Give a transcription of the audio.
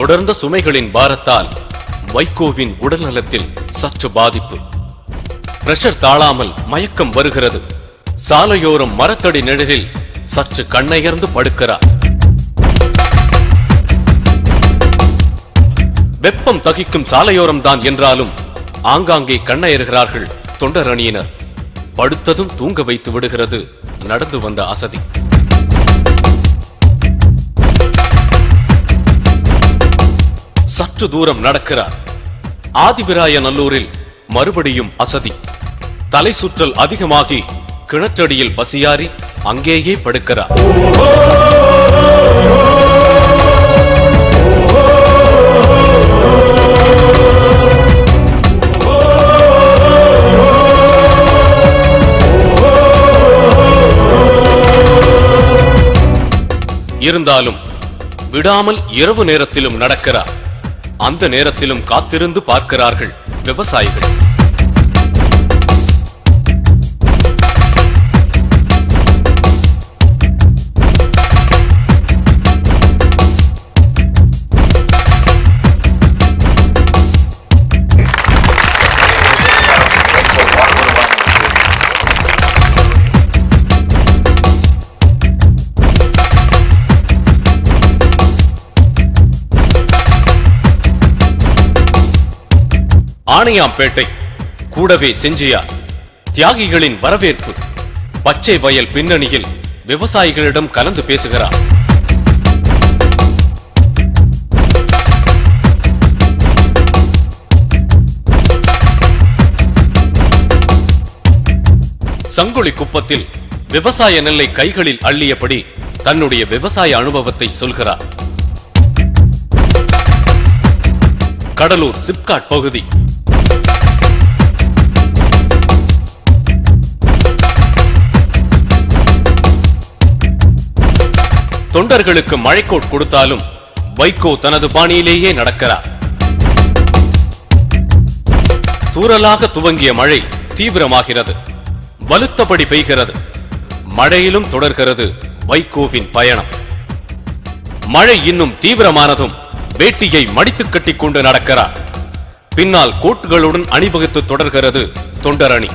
தொடர்ந்த சுமைகளின் பாரத்தால் வைகோவின் உடல் நலத்தில் சற்று பாதிப்பு. பிரஷர் தாழாமல் மயக்கம் வருகிறது. சாலையோரம் மரத்தடி நிழலில் சற்று கண்ணயர்ந்து படுக்கிறார். வெப்பம் தகிக்கும் சாலையோரம் தான் என்றாலும் ஆங்காங்கே கண்ணயர்கிறார்கள் தொண்டர் அணியினர். படுத்ததும் தூங்க வைத்து விடுகிறது நடந்து வந்த அசதி. சற்று தூரம் நடக்கிறார். ஆதிவிராயநல்லூரில் மறுபடியும் அசதி. தலை சுற்றல் அதிகமாகி கிணற்றடியில் பசியாறி அங்கேயே படுக்கிறார். இருந்தாலும் விடாமல் இரவு நேரத்திலும் நடக்கிறார். அந்த நேரத்திலும் காத்திருந்து பார்க்கிறார்கள் விவசாயிகள். ஆணையாம்பேட்டை, கூடவே செஞ்சியார். தியாகிகளின் வரவேற்பு. பச்சை வயல் பின்னணியில் விவசாயிகளிடம் கலந்து பேசுகிறார். சங்குழி குப்பத்தில் விவசாய நெல்லை கைகளில் அள்ளியபடி தன்னுடைய விவசாய அனுபவத்தை சொல்கிறார். கடலூர் சிப்காட் பகுதி. தொண்டர்களுக்கு மழைக்கோட் கொடுத்தாலும் வைகோ தனது பாணியிலேயே நடக்கிறார். தூறலாக துவங்கிய மழை தீவிரமாகிறது. வலுத்தபடி பெய்கிறது. மழையிலும் தொடர்கிறது வைகோவின் பயணம். மழை இன்னும் தீவிரமானதும் வேட்டியை மடித்து கட்டிக் கொண்டு நடக்கிறார். பின்னால் கோட்டுகளுடன் அணிவகுத்து தொடர்கிறது தொண்டர் அணி.